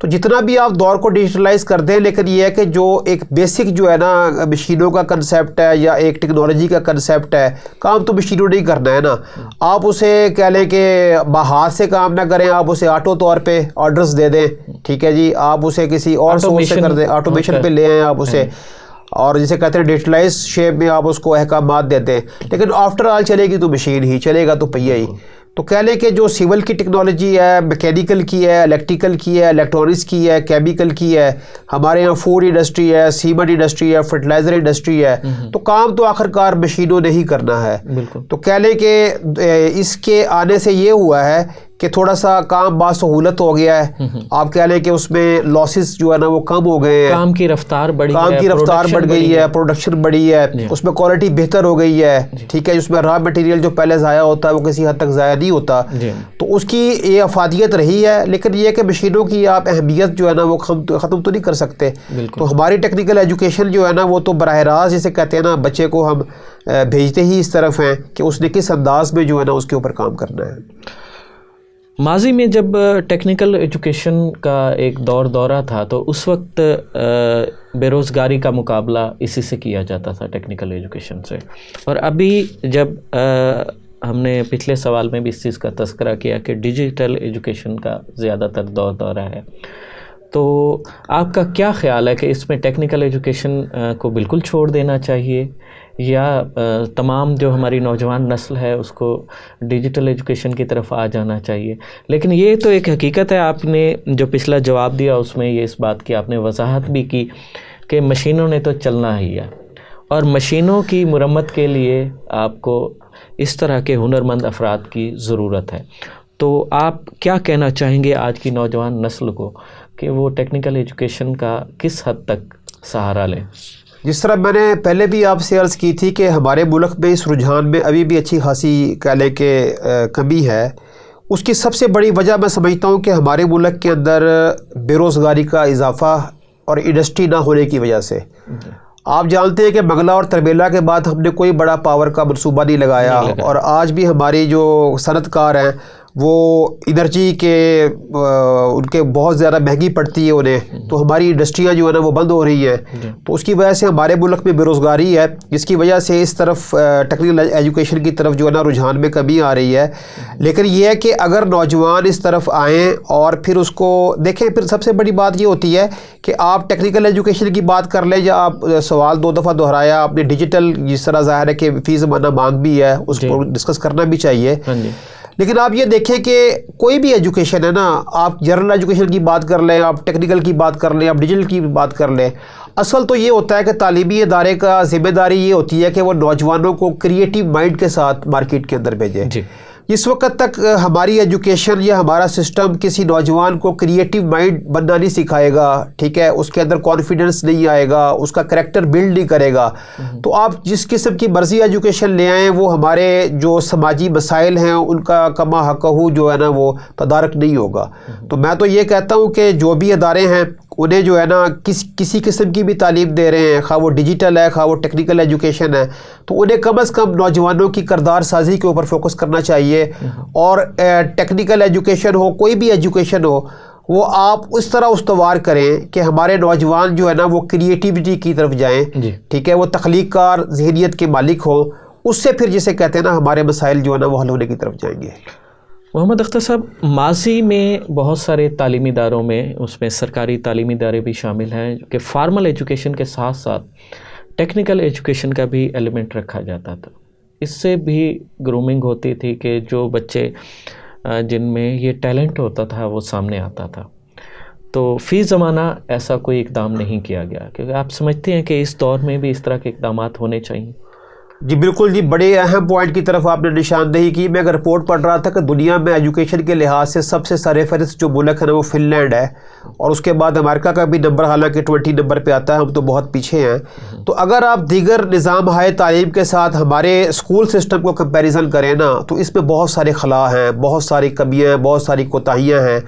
تو جتنا بھی آپ دور کو ڈیجیٹلائز کر دیں، لیکن یہ ہے کہ جو ایک بیسک جو ہے نا مشینوں کا کنسیپٹ ہے یا ایک ٹیکنالوجی کا کنسیپٹ ہے، کام تو مشینوں نہیں کرنا ہے نا. آپ اسے کہہ لیں کہ ہاتھ سے کام نہ کریں، آپ اسے آٹو طور پہ آرڈرز دے دیں، ٹھیک ہے جی، آپ اسے کسی اور سورس سے کر دیں، آٹومیشن پہ لے آئیں آپ اسے، اور جسے کہتے ہیں ڈیجیٹلائز شیپ میں آپ اس کو احکامات دیتے ہیں. لیکن آفٹر آل چلے گی تو مشین ہی، چلے گا تو پہیہ ہی. تو کہہ لیں کہ جو سول کی ٹیکنالوجی ہے، میکینیکل کی ہے، الیکٹریکل کی ہے، الیکٹرانکس کی ہے، کیمیکل کی ہے، ہمارے یہاں فوڈ انڈسٹری ہے، سیمنٹ انڈسٹری ہے، فرٹیلائزر انڈسٹری ہے، تو کام تو آخر کار مشینوں نے ہی کرنا ہے. تو کہہ لیں کہ اس کے آنے سے یہ ہوا ہے کہ تھوڑا سا کام باسہولت ہو گیا ہے. آپ کہہ لیں کہ اس میں لاسز جو ہے نا وہ کم ہو گئے ہیں، کام کی رفتار بڑھ گئی ہے، پروڈکشن بڑھی ہے، اس میں کوالٹی بہتر ہو گئی ہے، ٹھیک ہے. اس میں را مٹیریل جو پہلے ضائع ہوتا ہے وہ کسی حد تک ضائع نہیں ہوتا، تو اس کی یہ افادیت رہی ہے. لیکن یہ کہ مشینوں کی آپ اہمیت جو ہے نا وہ ختم تو نہیں کر سکتے. تو ہماری ٹیکنیکل ایجوکیشن جو ہے نا وہ تو براہ راست جسے کہتے ہیں نا بچے کو ہم بھیجتے ہی اس طرف ہیں کہ اس نے کس انداز میں جو ہے نا اس کے اوپر کام کرنا ہے. ماضی میں جب ٹیکنیکل ایجوکیشن کا ایک دورہ تھا تو اس وقت بے روزگاری کا مقابلہ اسی سے کیا جاتا تھا، ٹیکنیکل ایجوکیشن سے. اور ابھی جب ہم نے پچھلے سوال میں بھی اس چیز کا تذکرہ کیا کہ ڈیجیٹل ایجوکیشن کا زیادہ تر دورہ ہے، تو آپ کا کیا خیال ہے کہ اس میں ٹیکنیکل ایجوکیشن کو بالکل چھوڑ دینا چاہیے یا تمام جو ہماری نوجوان نسل ہے اس کو ڈیجیٹل ایجوکیشن کی طرف آ جانا چاہیے؟ لیکن یہ تو ایک حقیقت ہے، آپ نے جو پچھلا جواب دیا اس میں یہ اس بات کی آپ نے وضاحت بھی کی کہ مشینوں نے تو چلنا ہی ہے، اور مشینوں کی مرمت کے لیے آپ کو اس طرح کے ہنرمند افراد کی ضرورت ہے. تو آپ کیا کہنا چاہیں گے آج کی نوجوان نسل کو کہ وہ ٹیکنیکل ایجوکیشن کا کس حد تک سہارا لیں؟ جس طرح میں نے پہلے بھی آپ سے عرض کی تھی کہ ہمارے ملک میں اس رجحان میں ابھی بھی اچھی خاصی کہہ لیں کہ کمی ہے. اس کی سب سے بڑی وجہ میں سمجھتا ہوں کہ ہمارے ملک کے اندر بے روزگاری کا اضافہ اور انڈسٹری نہ ہونے کی وجہ سے. آپ جانتے ہیں کہ بنگلہ اور تربیلا کے بعد ہم نے کوئی بڑا پاور کا منصوبہ نہیں لگایا، اور آج بھی ہماری جو صنعت کار ہیں وہ انرجی کے ان کے بہت زیادہ مہنگی پڑتی ہے انہیں، تو ہماری انڈسٹریاں جو ہے نا وہ بند ہو رہی ہیں. تو اس کی وجہ سے ہمارے ملک میں بے روزگاری ہے، جس کی وجہ سے اس طرف ٹیکنیکل ایجوکیشن کی طرف جو ہے نا رجحان میں کمی آ رہی ہے. لیکن یہ ہے کہ اگر نوجوان اس طرف آئیں اور پھر اس کو دیکھیں، پھر سب سے بڑی بات یہ ہوتی ہے کہ آپ ٹیکنیکل ایجوکیشن کی بات کر لیں، یا آپ سوال 2 دفعہ دہرایا آپ نے ڈیجیٹل، جس طرح ظاہر ہے کہ فی زمانہ مانگ بھی ہے، اس کو ڈسکس کرنا بھی چاہیے. لیکن آپ یہ دیکھیں کہ کوئی بھی ایجوکیشن ہے نا، آپ جنرل ایجوکیشن کی بات کر لیں، آپ ٹیکنیکل کی بات کر لیں، آپ ڈیجیٹل کی بات کر لیں، اصل تو یہ ہوتا ہے کہ تعلیمی ادارے کا ذمہ داری یہ ہوتی ہے کہ وہ نوجوانوں کو کریٹیو مائنڈ کے ساتھ مارکیٹ کے اندر بھیجے. اس وقت تک ہماری ایجوکیشن یا ہمارا سسٹم کسی نوجوان کو کریٹیو مائنڈ بننا نہیں سکھائے گا، ٹھیک ہے، اس کے اندر کانفیڈنس نہیں آئے گا، اس کا کریکٹر بلڈ نہیں کرے گا. تو آپ جس قسم کی مرضی ایجوکیشن لے آئیں، وہ ہمارے جو سماجی مسائل ہیں ان کا کما حقہ جو ہے نا وہ تدارک نہیں ہوگا. تو میں تو یہ کہتا ہوں کہ جو بھی ادارے ہیں انہیں جو ہے نا کسی قسم کی بھی تعلیم دے رہے ہیں، خواہ وہ ڈیجیٹل ہے خواہ وہ ٹیکنیکل ایجوکیشن ہے، تو انہیں کم از کم نوجوانوں کی کردار سازی کے اوپر فوکس کرنا چاہیے. اور ٹیکنیکل ایجوکیشن ہو، کوئی بھی ایجوکیشن ہو، وہ آپ اس طرح استوار کریں کہ ہمارے نوجوان جو ہے نا وہ کریٹیوٹی کی طرف جائیں، ٹھیک ہے، وہ تخلیق کار ذہنیت کے مالک ہوں. اس سے پھر جسے کہتے ہیں نا ہمارے مسائل جو ہے نا وہ حل ہونے کی طرف جائیں گے. محمد اختر صاحب، ماضی میں بہت سارے تعلیمی اداروں میں، اس میں سرکاری تعلیمی ادارے بھی شامل ہیں کہ فارمل ایجوکیشن کے ساتھ ساتھ ٹیکنیکل ایجوکیشن کا بھی ایلیمنٹ رکھا جاتا تھا. اس سے بھی گرومنگ ہوتی تھی کہ جو بچے جن میں یہ ٹیلنٹ ہوتا تھا وہ سامنے آتا تھا. تو فی زمانہ ایسا کوئی اقدام نہیں کیا گیا، کیونکہ آپ سمجھتے ہیں کہ اس دور میں بھی اس طرح کے اقدامات ہونے چاہیے؟ جی بالکل جی، بڑے اہم پوائنٹ کی طرف آپ نے نشاندہی کی. میں اگر رپورٹ پڑھ رہا تھا کہ دنیا میں ایجوکیشن کے لحاظ سے سب سے سر فہرست جو ملک ہے نا وہ فن لینڈ ہے، اور اس کے بعد امریکہ کا بھی نمبر حالانکہ 20 نمبر پہ آتا ہے، ہم تو بہت پیچھے ہیں. تو اگر آپ دیگر نظام ہائے تعلیم کے ساتھ ہمارے اسکول سسٹم کو کمپیریزن کریں نا، تو اس میں بہت سارے خلا ہیں، بہت ساری کمیاں ہیں، بہت ساری کوتاہیاں ہیں.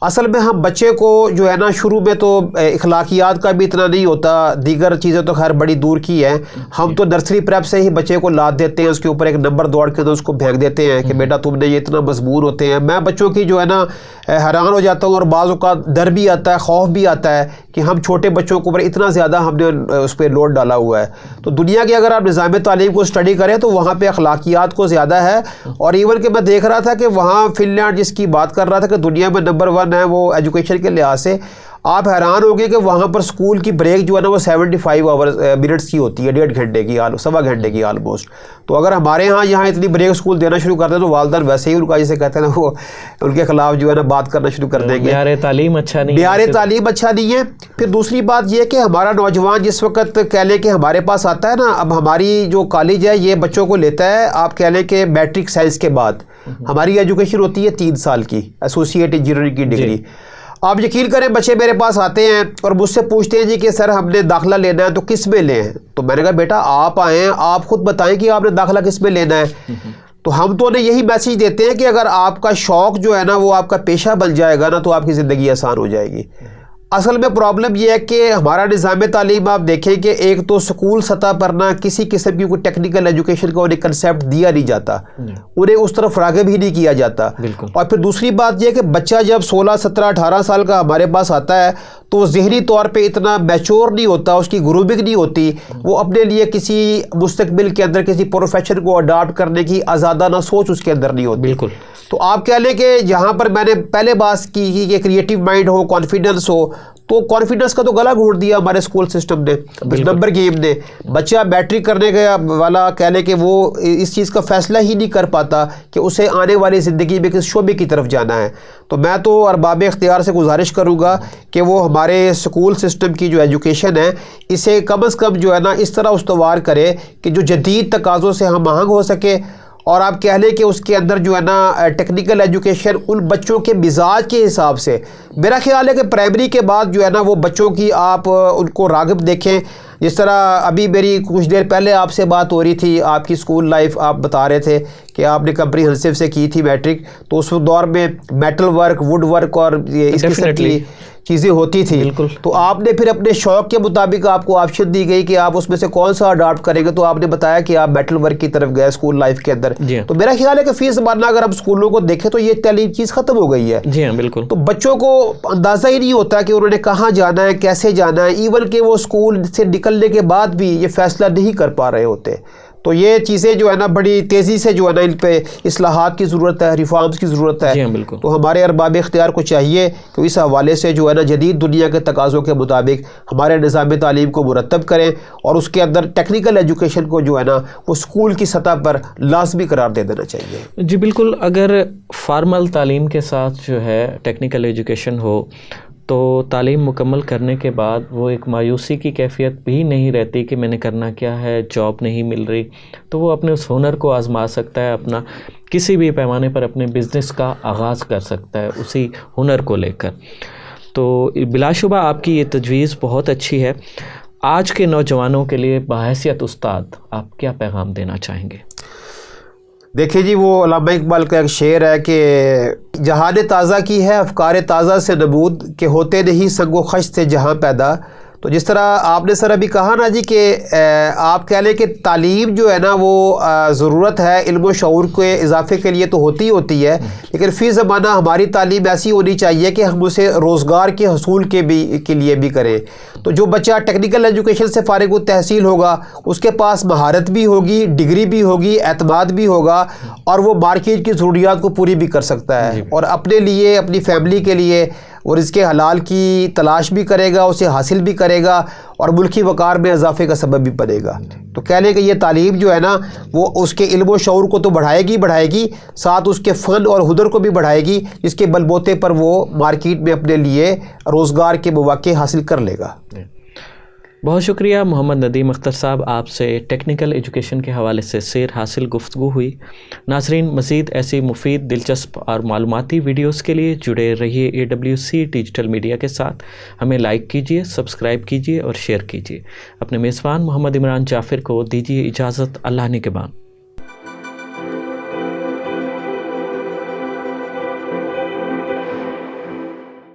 اصل میں ہم بچے کو جو ہے نا شروع میں تو اخلاقیات کا بھی اتنا نہیں ہوتا، دیگر چیزیں تو خیر بڑی دور کی ہیں، ہم تو نرسری پریپ سے ہی بچے کو لاد دیتے ہیں، اس کے اوپر ایک نمبر دوڑ کے اس کو پھینک دیتے ہیں کہ بیٹا تم نے یہ اتنا مضمون ہوتے ہیں. میں بچوں کی جو ہے نا حیران ہو جاتا ہوں، اور بعض اوقات ڈر بھی آتا ہے، خوف بھی آتا ہے کہ ہم چھوٹے بچوں کے اوپر اتنا زیادہ ہم نے اس پہ لوڈ ڈالا ہوا ہے. تو دنیا کے اگر آپ نظام تعلیم کو اسٹڈی کریں تو وہاں پہ اخلاقیات کو زیادہ ہے. اور ایون کہ میں دیکھ رہا تھا کہ وہاں فن لینڈ جس کی بات کر رہا تھا کہ دنیا میں نمبر 1 ہے وہ ایجوکیشن کے لحاظ سے، آپ حیران ہوگے کہ وہاں پر اسکول کی بریک جو ہے نا وہ 75 منٹس کی ہوتی ہے، 1.5 گھنٹے کی، 1.25 گھنٹے کی آلموسٹ. تو اگر ہمارے یہاں اتنی بریک اسکول دینا شروع کرتے ہیں تو والدین ویسے ہی ان کا جسے کہتے ہیں نا وہ ان کے خلاف جو ہے نا بات کرنا شروع کر دیں گے. معیار تعلیم اچھا نہیں، معیار تعلیم اچھا نہیں ہے. پھر دوسری بات یہ کہ ہمارا نوجوان جس وقت کہہ لیں کہ ہمارے پاس آتا ہے نا، اب ہماری جو کالج ہے یہ بچوں کو لیتا ہے، آپ کہہ لیں کہ میٹرک سائنس کے بعد ہماری ایجوکیشن ہوتی ہے 3 سال کی، ایسوسیٹ انجینئرنگ کی ڈگری. آپ یقین کریں بچے میرے پاس آتے ہیں اور مجھ سے پوچھتے ہیں جی کہ سر ہم نے داخلہ لینا ہے تو کس میں لیں؟ تو میں نے کہا بیٹا آپ آئیں، آپ خود بتائیں کہ آپ نے داخلہ کس میں لینا ہے. تو ہم تو انہیں یہی میسیج دیتے ہیں کہ اگر آپ کا شوق جو ہے نا وہ آپ کا پیشہ بن جائے گا نا تو آپ کی زندگی آسان ہو جائے گی. اصل میں پرابلم یہ ہے کہ ہمارا نظام تعلیم آپ دیکھیں کہ ایک تو سکول سطح پر نہ کسی قسم کی کوئی ٹیکنیکل ایجوکیشن کا انہیں کنسیپٹ دیا نہیں جاتا، انہیں اس طرف راغب ہی نہیں کیا جاتا. اور پھر دوسری بات یہ کہ بچہ جب 16 17 18 سال کا ہمارے پاس آتا ہے تو وہ ذہنی طور پہ اتنا میچور نہیں ہوتا، اس کی گرومنگ نہیں ہوتی، وہ اپنے لیے کسی مستقبل کے اندر کسی پروفیشن کو اڈاپٹ کرنے کی آزادانہ سوچ اس کے اندر نہیں ہوتی. بالکل. تو آپ کہہ لیں کہ جہاں پر میں نے پہلے بات کی کہ کریٹیو مائنڈ ہو، کانفیڈنس ہو، تو کانفیڈنس کا تو گلا گھونٹ دیا ہمارے اسکول سسٹم نے، نمبر گیم نے. بچہ میٹرک کرنے کا والا کہہ لے کہ وہ اس چیز کا فیصلہ ہی نہیں کر پاتا کہ اسے آنے والی زندگی میں کس شعبے کی طرف جانا ہے. تو میں تو ارباب اختیار سے گزارش کروں گا کہ وہ ہمارے اسکول سسٹم کی جو ایجوکیشن ہے اسے کم از کم جو ہے نا اس طرح استوار کرے کہ جو جدید تقاضوں سے ہم آہنگ ہو سکے. اور آپ کہہ لیں کہ اس کے اندر جو ہے نا ٹیکنیکل ایجوکیشن ان بچوں کے مزاج کے حساب سے، میرا خیال ہے کہ پرائمری کے بعد جو ہے نا وہ بچوں کی آپ ان کو راغب دیکھیں. جس طرح ابھی میری کچھ دیر پہلے آپ سے بات ہو رہی تھی، آپ کی اسکول لائف آپ بتا رہے تھے کہ آپ نے کمپریہنسو سے کی تھی میٹرک، تو اس دور میں میٹل ورک، ووڈ ورک اور اس قسم کی چیزیں ہوتی تھی. تو آپ نے پھر اپنے شوق کے مطابق آپ کو آپشن دی گئی کہ آپ اس میں سے کون سا اڈاپٹ کریں گے، تو آپ نے بتایا کہ آپ میٹل ورک کی طرف گئے اسکول لائف کے اندر. تو میرا خیال ہے کہ فی زمانہ اگر ہم اسکولوں کو دیکھیں تو یہ تعلیم چیز ختم ہو گئی ہے. جی ہاں بالکل. تو بچوں کو اندازہ ہی نہیں ہوتا کہ انہوں نے کہاں جانا ہے، کیسے جانا ہے، ایون کہ وہ اسکول سے نکلنے کے بعد بھی یہ فیصلہ نہیں کر پا رہے ہوتے. تو یہ چیزیں جو ہے نا بڑی تیزی سے جو ہے نا ان پہ اصلاحات کی ضرورت ہے، ریفارمز کی ضرورت ہے. بالکل. تو ہمارے ارباب اختیار کو چاہیے کہ اس حوالے سے جو ہے نا جدید دنیا کے تقاضوں کے مطابق ہمارے نظام تعلیم کو مرتب کریں اور اس کے اندر ٹیکنیکل ایجوکیشن کو جو ہے نا وہ اسکول کی سطح پر لازمی قرار دے دینا چاہیے. جی بالکل. اگر فارمل تعلیم کے ساتھ جو ہے ٹیکنیکل ایجوکیشن ہو تو تعلیم مکمل کرنے کے بعد وہ ایک مایوسی کی کیفیت بھی نہیں رہتی کہ میں نے کرنا کیا ہے، جاب نہیں مل رہی. تو وہ اپنے اس ہنر کو آزما سکتا ہے، اپنا کسی بھی پیمانے پر اپنے بزنس کا آغاز کر سکتا ہے اسی ہنر کو لے کر. تو بلا شبہ آپ کی یہ تجویز بہت اچھی ہے. آج کے نوجوانوں کے لیے بحیثیت استاد آپ کیا پیغام دینا چاہیں گے؟ دیکھیں جی، وہ علامہ اقبال کا ایک شعر ہے کہ جہان تازہ کی ہے افکار تازہ سے نبود، کہ ہوتے نہیں سنگ و خشت سے جہاں پیدا. تو جس طرح آپ نے سر ابھی کہا نا جی کہ آپ کہہ لیں کہ تعلیم جو ہے نا وہ ضرورت ہے علم و شعور کے اضافے کے لیے تو ہوتی ہی ہوتی ہے، لیکن فی زمانہ ہماری تعلیم ایسی ہونی چاہیے کہ ہم اسے روزگار کے حصول کے لیے بھی کریں. تو جو بچہ ٹیکنیکل ایجوکیشن سے فارغ التحصیل ہوگا اس کے پاس مہارت بھی ہوگی، ڈگری بھی ہوگی، اعتماد بھی ہوگا، اور وہ مارکیٹ کی ضروریات کو پوری بھی کر سکتا ہے اور اپنے لیے، اپنی فیملی کے لیے اور اس کے حلال کی تلاش بھی کرے گا، اسے حاصل بھی کرے گا اور ملکی وقار میں اضافے کا سبب بھی بنے گا. تو کہہ لیں کہ یہ تعلیم جو ہے نا وہ اس کے علم و شعور کو تو بڑھائے گی، ساتھ اس کے فن اور ہنر کو بھی بڑھائے گی، جس کے بل بوتے پر وہ مارکیٹ میں اپنے لیے روزگار کے مواقع حاصل کر لے گا. بہت شکریہ محمد ندیم اختر صاحب، آپ سے ٹیکنیکل ایجوکیشن کے حوالے سے سیر حاصل گفتگو ہوئی. ناظرین، مزید ایسی مفید، دلچسپ اور معلوماتی ویڈیوز کے لیے جڑے رہیے AWC ڈیجیٹل میڈیا کے ساتھ. ہمیں لائک کیجیے، سبسکرائب کیجیے اور شیئر کیجیے. اپنے میزبان محمد عمران جعفر کو دیجیے اجازت. اللہ نگہبان.